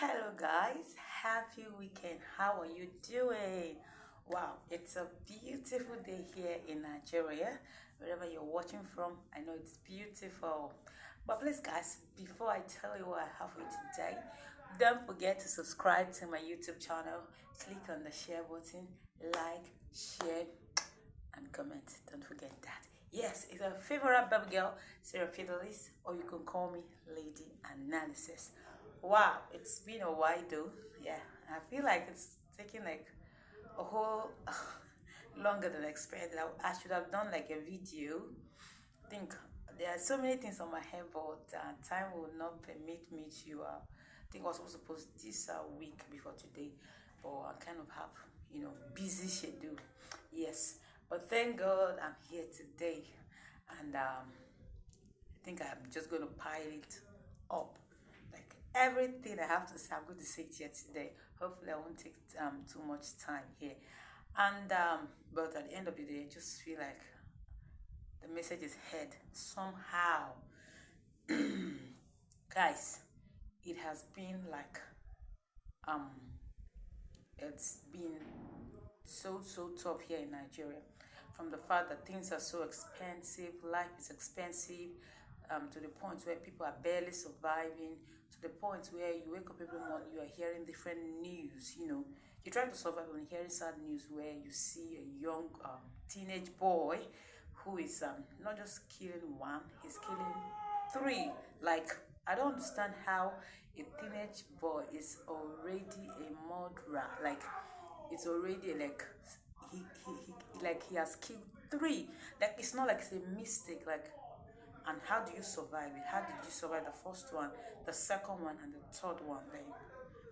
Hello, guys. Happy weekend. How are you doing? Wow, it's a beautiful day here in Nigeria. Wherever you're watching from, I know it's beautiful. But please, guys, before I tell you what I have for you today, don't forget to subscribe to my YouTube channel. Click on the share button, like, share, and comment. Don't forget that. Yes, it's a favorite baby girl, Sarah Fidelis, or you can call me Lady Analysis. Wow, it's been a while though. Yeah, I feel like it's taking like a whole longer than expected. I should have done like a video. I think there are so many things on my head, but time will not permit me to. I think I was supposed to post this week before today, but I kind of have busy schedule. Yes, but thank God I'm here today, and I think I'm just going to pile it up. Like everything I have to say, I'm going to say it here today. Hopefully, I won't take too much time here. And but at the end of the day, I just feel like the message is heard somehow. Guys, it has been like um it's been so tough here in Nigeria. From the fact that things are so expensive, life is expensive, to the point where people are barely surviving, to the point where you wake up every morning, you are hearing different news. You're trying to survive when hearing sad news where you see a young teenage boy who is not just killing one, he's killing three. Like, I don't understand how a teenage boy is already a murderer. Like, it's already like he has killed three. Like, it's not like it's a mistake. Like, and how do you survive it? How did you survive the first one, the second one, and the third one? Like,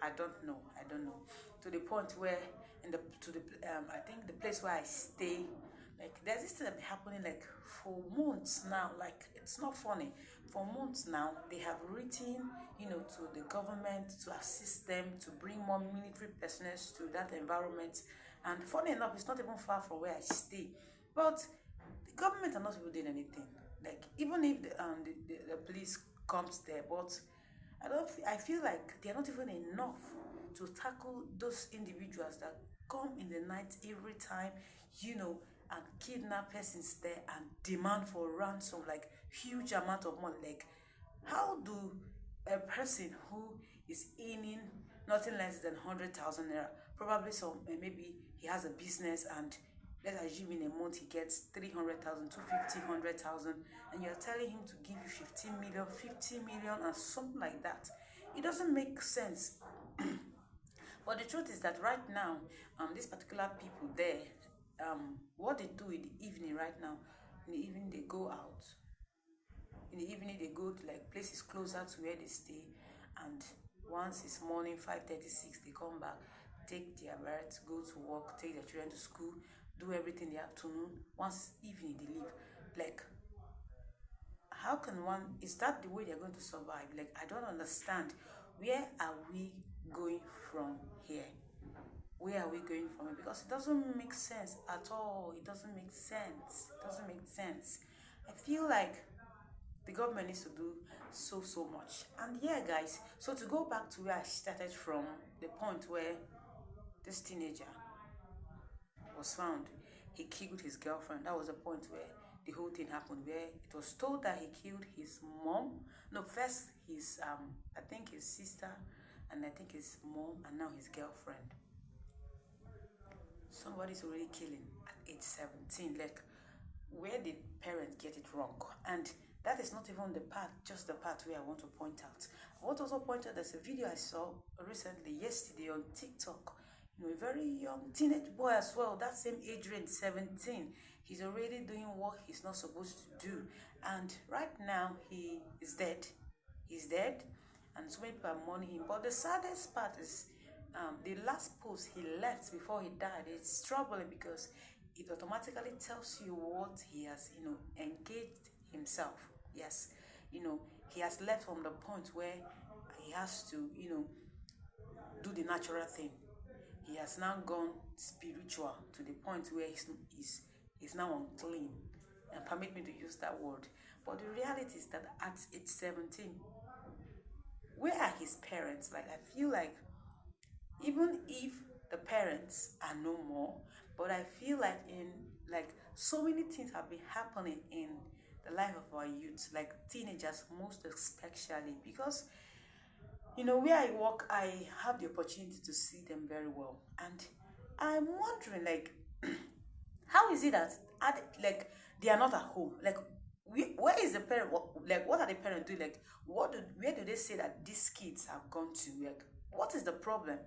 I don't know. I don't know. To the point where I think the place where I stay, like there's this thing that been happening like for months now. Like, it's not funny. For months now, they have written, to the government to assist them to bring more military personnel to that environment. And funny enough, it's not even far from where I stay. But the government are not even doing anything. Like, even if the police comes there, but I feel like they're not even enough to tackle those individuals that come in the night every time, and kidnap persons there and demand for ransom, like huge amount of money. Like, how do a person who is earning nothing less than 100,000 naira, probably maybe he has a business, and let's assume in a month he gets 300,000, 250, 100,000, and you're telling him to give you 15 million, 50 million, and something like that. It doesn't make sense. But the truth is that right now, these particular people there, what they do in the evening right now, in the evening they go out. In the evening they go to like places closer to where they stay, and once it's morning 5:36, they come back, take their baths, go to work, take their children to school, do everything in the afternoon. Once it's evening they leave. Like, how can one, is that the way they're going to survive? Like, I don't understand. Where are we going from here? Where are we going from it? Because it doesn't make sense at all. It doesn't make sense. It doesn't make sense. I feel like the government needs to do so much. And yeah, guys, so to go back to where I started from, the point where this teenager was found, he killed his girlfriend. That was the point where the whole thing happened, where it was told that he killed his mom. No, first his I think his sister, and I think his mom, and now his girlfriend. Somebody's already killing at age 17. Like, where did parents get it wrong? And that is not even just the part where I want to point out. I want to also point out there's a video I saw recently, yesterday, on TikTok. A very young teenage boy as well, that same age range, 17. He's already doing what he's not supposed to do. And right now, he is dead. He's dead, and so many people are mourning him. But the saddest part is the last post he left before he died. It's troubling because it automatically tells you what he has, engaged himself. Yes, he has left from the point where he has to, do the natural thing. He has now gone spiritual to the point where he's now unclean. And permit me to use that word. But the reality is that at age 17, where are his parents? Like, I feel like even if the parents are no more, but I feel like in like so many things have been happening in the life of our youth, like teenagers most especially, because where I work, I have the opportunity to see them very well, and I'm wondering, like, how is it that like they are not at home? Like, where is the parent? What are the parents doing? Like, where do they say that these kids have gone to? Like, what is the problem?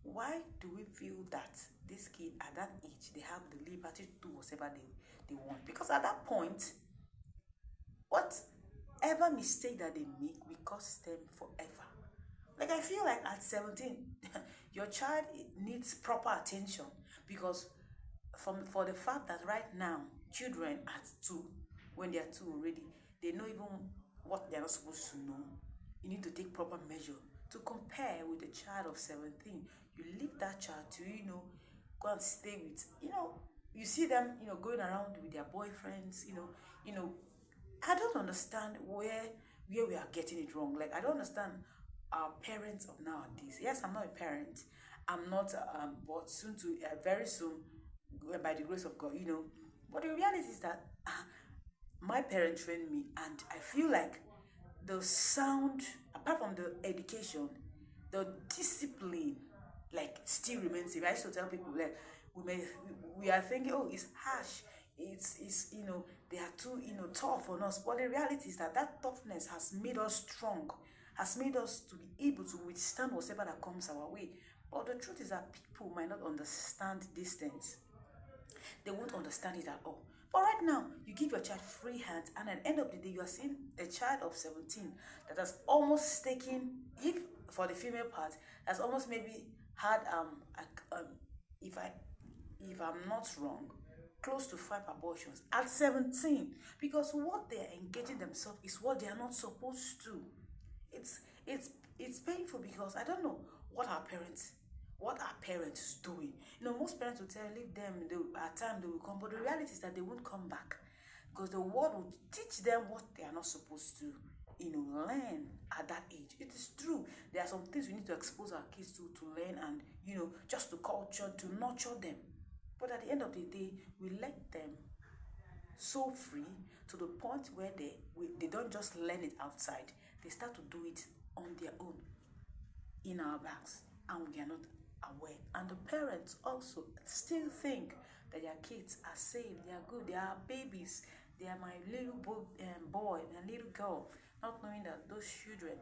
Why do we feel that this kid at that age they have the liberty to do whatever they want? Because at that point, whatever mistake that they make will cost them forever. Like, I feel like at 17, your child needs proper attention, because for the fact that right now children at 2, when they are 2 already, they know even what they are not supposed to know. You need to take proper measure to compare with a child of 17. You leave that child to go and stay with, you see them, going around with their boyfriends, you know I don't understand where we are getting it wrong. Like, I don't understand our parents of nowadays. Yes, I'm not a parent. I'm not, but soon to, very soon, by the grace of God, But the reality is that my parents trained me, and I feel like the sound, apart from the education, the discipline, like, still remains same. I used to tell people, like, we are thinking, oh, it's harsh, it's they are too tough on us, but the reality is that toughness has made us strong, has made us to be able to withstand whatever that comes our way. But the truth is that people might not understand these things. They won't understand it at all. But right now, you give your child free hands, and at the end of the day, you are seeing a child of 17 that has almost taken, if for the female part, has almost maybe had if I if I'm not wrong, close to 5 abortions at 17, because what they are engaging themselves is what they are not supposed to. It's it's it's painful, because I don't know what our parents doing. Most parents will tell, leave them, at time they will come, but the reality is that they won't come back, because the world will teach them what they are not supposed to learn at that age. It is true, there are some things we need to expose our kids to learn, and just to culture, to nurture them. But at the end of the day, we let them so free, to the point where they don't just learn it outside, they start to do it on their own in our backs, and we are not aware. And the parents also still think that their kids are safe, they are good, they are babies, they are my little boy, my little girl, not knowing that those children,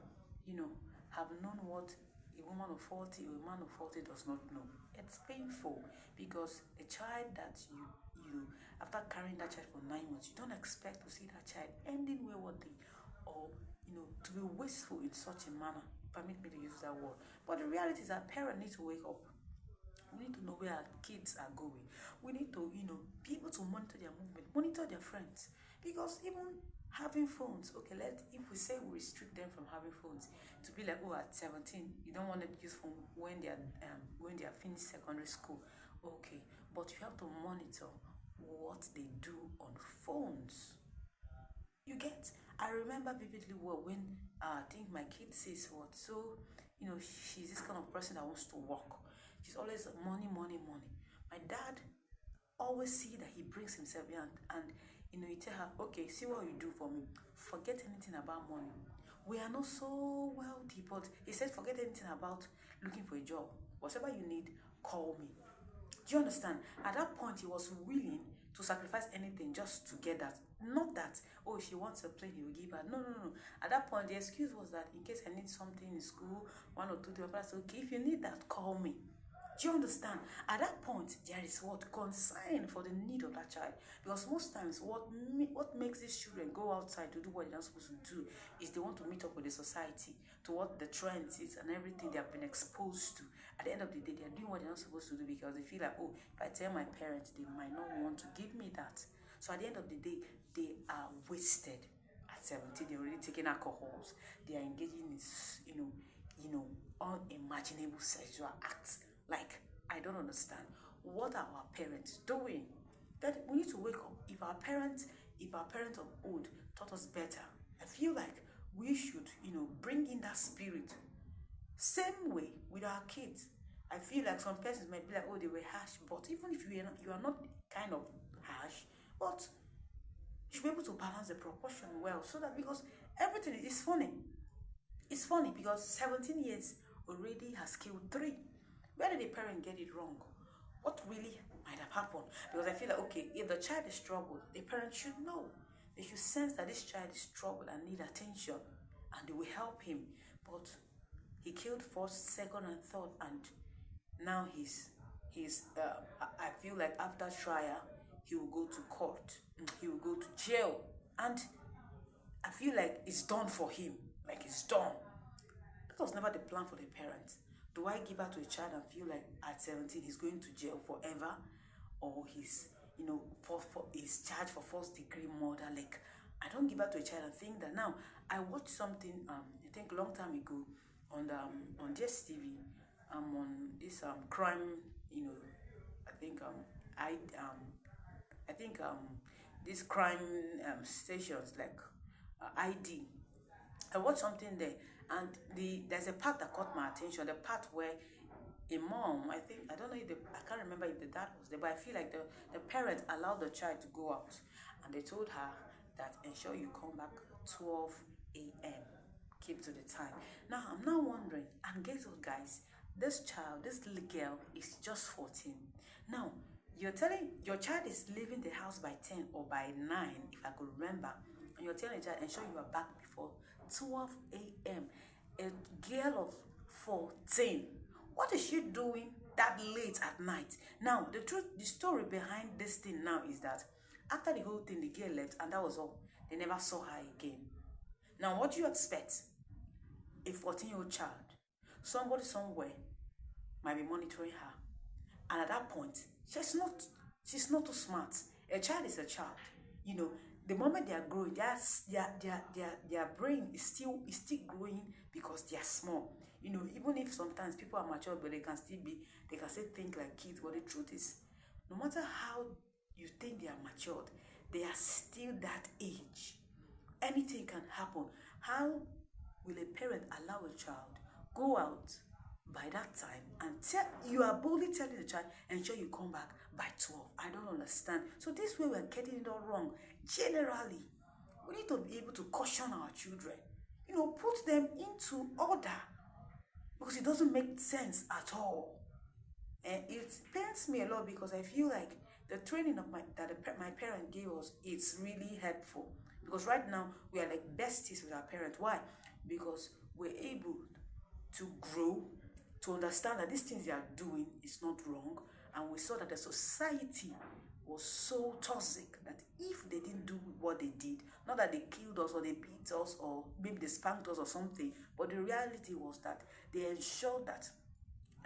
have known what a woman of 40 or a man of 40 does not know. It's painful, because a child that after carrying that child for 9 months, you don't expect to see that child ending waywardly, or to be wasteful in such a manner. Permit me to use that word. But the reality is that parents need to wake up. We need to know where our kids are going. We need to, be able to monitor their movement, monitor their friends. Because even having phones, okay, if we say we restrict them from having phones, to be like, oh, at 17, you don't want to use phone when they are finished secondary school. Okay, but you have to monitor what they do on phones. You get? I remember vividly well when I think my kid says what. So, she's this kind of person that wants to work. She's always money, money, money. My dad always see that he brings himself in, and you tell her, okay, see what you do for me. Forget anything about money. We are not so wealthy, but he said, forget anything about looking for a job. Whatever you need, call me. Do you understand? At that point, he was willing to sacrifice anything just to get that. Not that, oh, she wants a plane, he will give her. No, no, no. At that point, the excuse was that in case I need something in school, 1 or 2 days, I said, okay, if you need that, call me. Do you understand? At that point, there is what concern for the need of that child. Because most times, what makes these children go outside to do what they're not supposed to do is they want to meet up with the society, to what the trends is and everything they have been exposed to. At the end of the day, they're doing what they're not supposed to do, because they feel like, oh, if I tell my parents, they might not want to give me that. So at the end of the day, they are wasted. At 17, they're already taking alcohols. They are engaging in, unimaginable sexual acts. Like, I don't understand. What are our parents doing? That we need to wake up. If our parents of old taught us better, I feel like we should, bring in that spirit. Same way with our kids. I feel like some persons might be like, oh, they were harsh, but even if you are not kind of harsh, but you should be able to balance the proportion well, so that, because everything is funny. It's funny because 17 years already has killed three. Where did the parent get it wrong? What really might have happened? Because I feel like, okay, if the child is troubled, the parent should know. They should sense that this child is troubled and need attention, and they will help him. But he killed first, second, and third, and now he's. I feel like after trial, he will go to court. He will go to jail, and I feel like it's done for him. Like it's done. That was never the plan for the parents. Do I give her to a child and feel like at 17 he's going to jail forever? Or he's, he's charged for first degree murder? Like, I don't give her to a child and think that. Now, I watched something, I think a long time ago on on DSTV, on this crime, I think I think these crime stations like ID. I watched something there, and there's a part that caught my attention. The part where a mom, I don't know if I can't remember if the dad was there, but I feel like the parents allowed the child to go out, and they told her that ensure you come back 12 a.m. Keep to the time. Now I'm now wondering, and guess what, guys? This little girl is just 14. Now you're telling your child is leaving the house by 10 or by 9, if I could remember, and you're telling the child ensure you are back before 12 a.m. A girl of 14. What is she doing that late at night? Now, the story behind this thing now is that after the whole thing, the girl left, and that was all. They never saw her again. Now, what do you expect? A 14-year-old child, somebody somewhere might be monitoring her, and at that point, she's not too smart. A child is a child. You know, the moment they are growing, their brain is still growing because they are small. Even if sometimes people are mature, but they can still think like kids. But the truth is, no matter how you think they are matured, they are still that age. Anything can happen. How will a parent allow a child go out by that time and you are boldly telling the child, ensure you come back by 12? I don't understand. So this way we're getting it all wrong. Generally, we need to be able to caution our children, put them into order, because it doesn't make sense at all. And it pains me a lot because I feel like the training my parent gave us, it's really helpful, because right now we are like besties with our parents. Why? Because we're able to grow, to understand that these things they are doing is not wrong, and we saw that the society was so toxic that if they didn't do what they did, not that they killed us or they beat us or maybe they spanked us or something, but the reality was that they ensured that,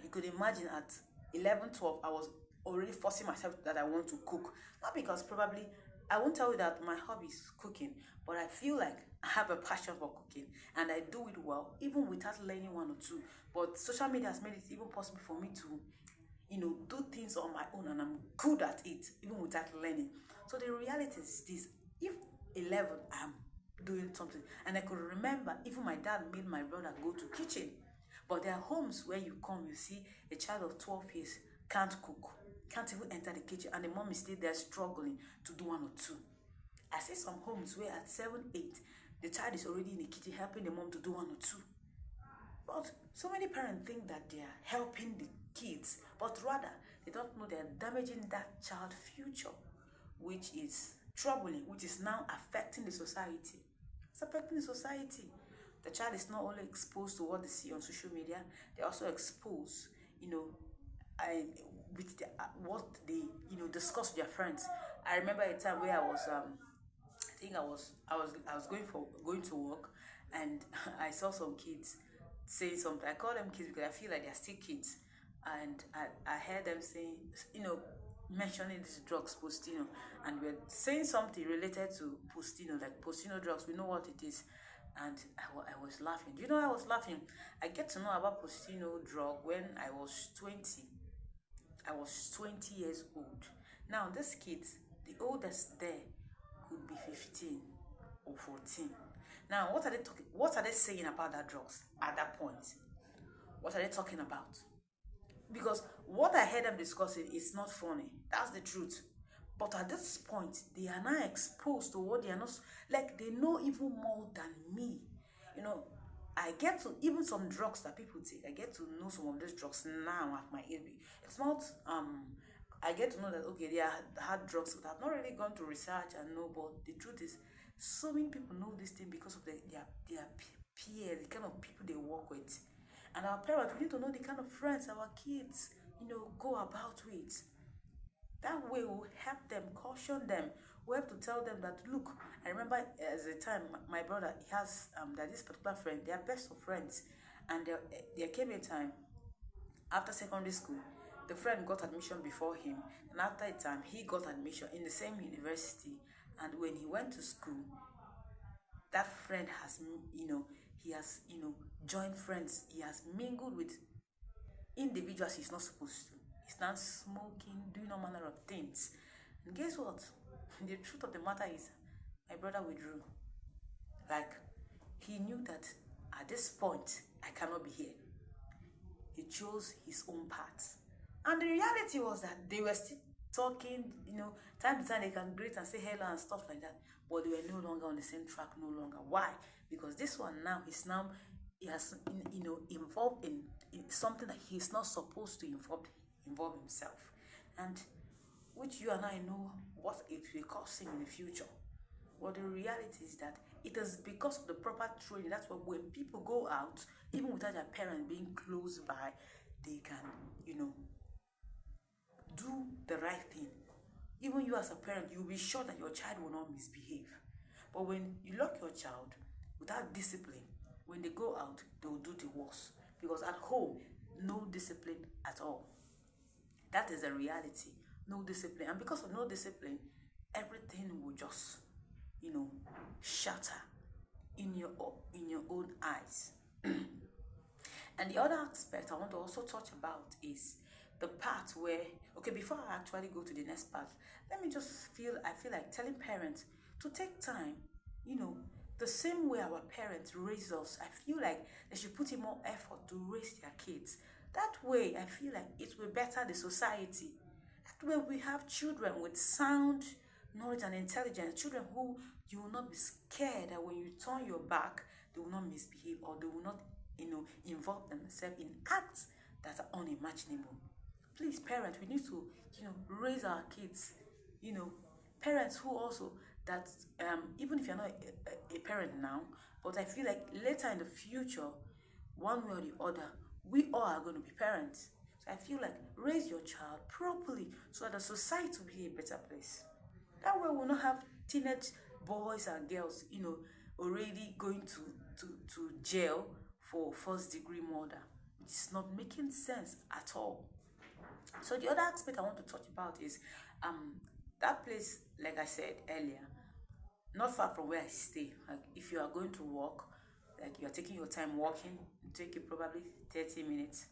you could imagine, at 11, 12, I was already forcing myself that I want to cook. Not because probably, I won't tell you that my hobby is cooking, but I feel like I have a passion for cooking and I do it well, even without learning one or two. But social media has made it even possible for me to, do things on my own, and I'm good at it, even without learning. So the reality is this: if 11, I'm doing something, and I could remember even my dad made my brother go to kitchen. But there are homes where you come, you see a child of 12 years can't cook, can't even enter the kitchen, and the mom is still there struggling to do one or two. I see some homes where at 7, 8, the child is already in the kitchen helping the mom to do one or two. But so many parents think that they are helping the kids, but rather they don't know they are damaging that child's future, which is troubling, which is now affecting the society. It's affecting the society. The child is not only exposed to what they see on social media, they're also exposed, I, with what they, discuss with their friends. I remember a time where I think I was going to work, and I saw some kids saying something. I call them kids because I feel like they're still kids, and I heard them saying, mentioning these drugs, Postino, and we're saying something related to Postino, like Postino drugs. We know what it is, and I was laughing. Do you know I was laughing? I get to know about Postino drug when I was 20. I was 20 years old. Now, these kids, the oldest there could be 15 or 14. Now, what are they talking? What are they saying about that drugs at that point? What are they talking about? Because what I heard them discussing is not funny. That's the truth. But at this point, they are now exposed to what they are not, like they know even more than me. You know, I get to, even some drugs that people take, I get to know some of these drugs now at my age. It's not I get to know that okay, they are hard drugs, but I've not really gone to research and know. But the truth is, so many people know this thing because of their peers, the kind of people they work with. And our parents, we need to know the kind of friends our kids, go about with. That way will help them, caution them. We have to tell them that look, I remember as a time my brother he has that this particular friend, they are best of friends. And there came a time after secondary school, the friend got admission before him, and after a time he got admission in the same university. And when he went to school, that friend has he has joined friends, he has mingled with individuals he's not supposed to. He's not smoking, doing all manner of things. And guess what? The truth of the matter is, my brother withdrew. Like, he knew that at this point, I cannot be here. He chose his own path. And the reality was that they were still talking, time to time they can greet and say hello and stuff like that. But they were no longer on the same track, no longer. Why? Because this one now is now he has involved in something that he's not supposed to involve himself. And which you and I know what it will cost him in the future. But the reality is that it is because of the proper training. That's why when people go out, even without their parents being close by, they can, do the right thing. Even you as a parent, you'll be sure that your child will not misbehave. But when you lock your child without discipline, when they go out, they will do the worst. Because at home, no discipline at all. That is the reality. No discipline. And because of no discipline, everything will just, shatter in your own eyes. And the other aspect I want to also touch about is the part where, okay, before I actually go to the next part, let me just I feel like telling parents to take time, you know, the same way our parents raised us. I feel like they should put in more effort to raise their kids. That way, I feel like it will better the society. That way, we have children with sound knowledge and intelligence, children who you will not be scared that when you turn your back, they will not misbehave or they will not, involve themselves in acts that are unimaginable. Please, parents, we need to, raise our kids, you know, parents who also that even if you're not a parent now, but I feel like later in the future, one way or the other, we all are going to be parents. So I feel like raise your child properly so that the society will be a better place. That way we'll not have teenage boys and girls, already going to jail for first degree murder. It's not making sense at all. So the other aspect I want to touch about is um that place, like I said earlier, not far from where I stay. Like if you are going to walk, like you are taking your time walking, it take you probably 30 minutes.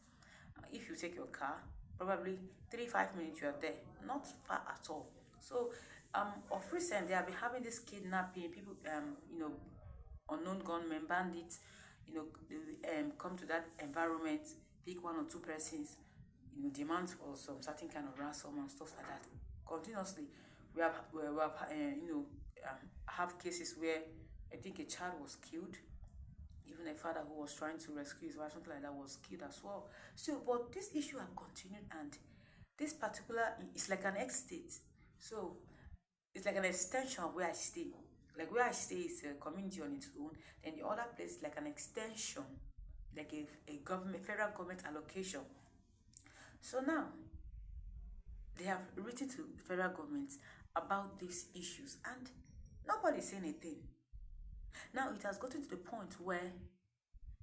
If you take your car, probably 3 5 minutes you are there. Not far at all. So of recent they have been having this kidnapping, people unknown gunmen, bandits, they will, come to that environment, pick one or two persons, demand for some certain kind of ransom and stuff like that. Continuously, we have have cases where I think a child was killed, even a father who was trying to rescue his wife, something like that, was killed as well. So, but this issue have continued, and this particular is like an estate. So it's like an extension of where I stay. Like where I stay is a community on its own. Then the other place is like an extension, like a government, federal government allocation. So now they have written to the federal government about these issues, and nobody saying anything. Now it has gotten to the point where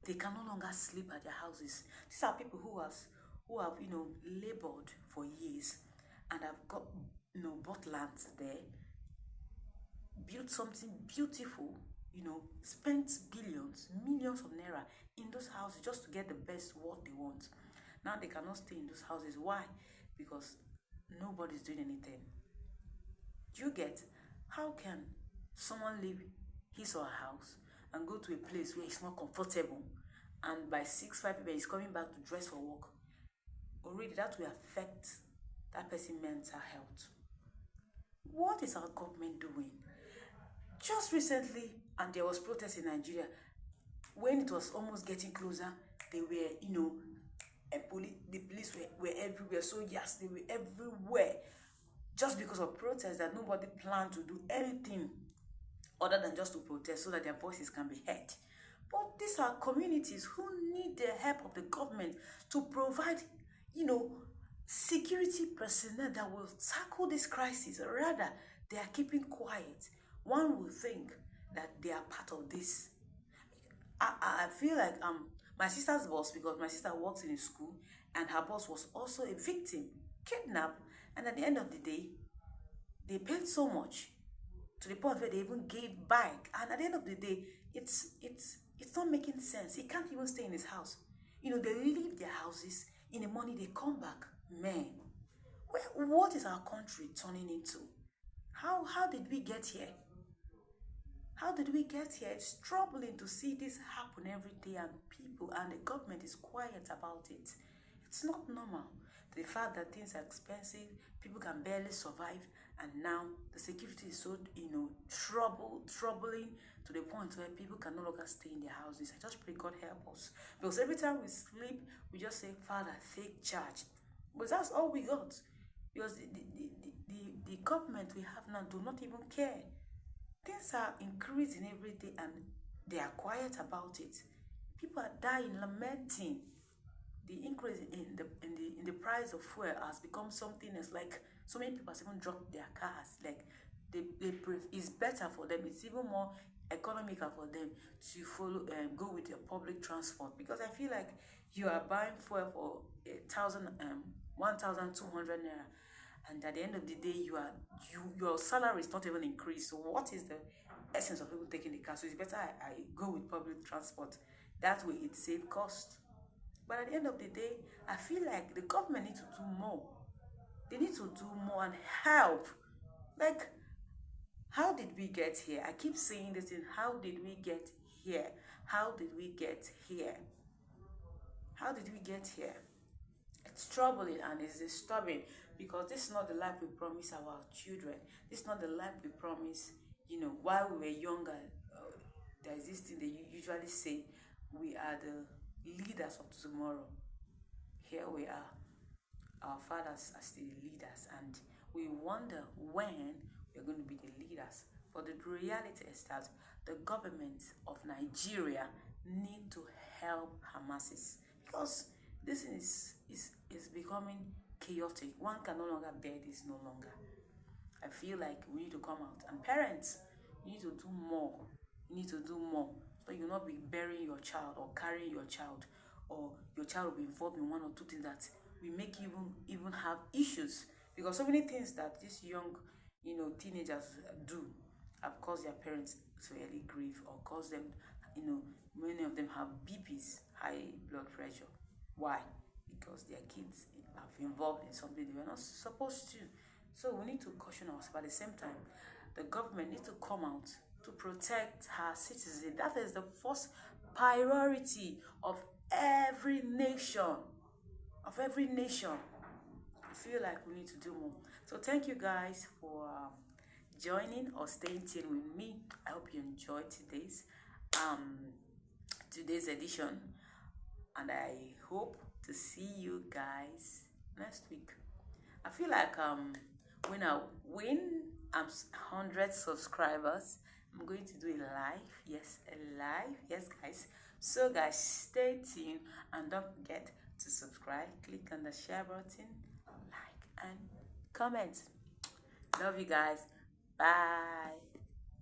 they can no longer sleep at their houses. These are people who have labored for years and have got bought lands there, built something beautiful, spent billions, millions of naira in those houses just to get the best what they want. Now they cannot stay in those houses. Why? Because nobody's doing anything. Do you get? How can someone leave his or her house and go to a place where it's not comfortable, and by 6 5 p.m. he's coming back to dress for work, already that will affect that person's mental health. What is our government doing? Just recently, and there was protest in Nigeria, when it was almost getting closer, they were, the police were everywhere. So yes, they were everywhere. Just because of protests that nobody planned to do anything other than just to protest so that their voices can be heard. But these are communities who need the help of the government to provide, you know, security personnel that will tackle this crisis. Rather, they are keeping quiet. One will think that they are part of this. I feel like my sister's boss, because my sister works in a school and her boss was also a victim, kidnapped, and at the end of the day, they paid so much to the point where they even gave back. And at the end of the day, it's not making sense. He can't even stay in his house. They leave their houses, in the morning they come back. Man, what is our country turning into? How did we get here? How did we get here? It's troubling to see this happen every day, and the government is quiet about it. It's not normal. The fact that things are expensive, people can barely survive, and now the security is so, troubling to the point where people can no longer stay in their houses. I just pray God help us. Because every time we sleep, we just say, Father, take charge. But that's all we got. Because the government we have now do not even care. Things are increasing every day and they are quiet about it. People are dying, lamenting. The increase in the price of fuel has become something else. Like, so many people have even dropped their cars. Like, it's better for them. It's even more economical for them to go with your public transport, because I feel like you are buying fuel for 1,200 naira, and at the end of the day, your salary is not even increased. So what is the essence of people taking the car? So it's better I go with public transport. That way it saves cost. But at the end of the day, I feel like the government needs to do more. They need to do more and help. Like, how did we get here? I keep saying this thing. How did we get here? How did we get here? How did we get here? It's troubling and it's disturbing, because this is not the life we promise our children. This is not the life we promise, while we were younger. There's this thing they usually say, we are the leaders of tomorrow. Here we are. Our fathers are still the leaders, and we wonder when we're going to be the leaders. But the reality is that the government of Nigeria need to help her masses, because this is becoming chaotic. One can no longer bear this no longer. I feel like we need to come out. And parents, you need to do more. You need to do more. So you'll not be burying your child or carrying your child, or your child will be involved in one or two things that will make you even have issues. Because so many things that these young, teenagers do have caused their parents to early grief, or cause them, many of them have BPs, high blood pressure. Why? Because their kids have involved in something they were not supposed to. So we need to caution ourselves. At the same time, the government needs to come out to protect her citizens. That is the first priority of every nation. Of every nation. I feel like we need to do more. So thank you guys for joining or staying tuned with me. I hope you enjoyed today's edition, and I hope to see you guys next week. I feel like when I'm 100 subscribers, I'm going to do a live. Yes, a live. Yes, guys. So guys, stay tuned and don't forget to subscribe. Click on the share button, like and comment. Love you guys. Bye.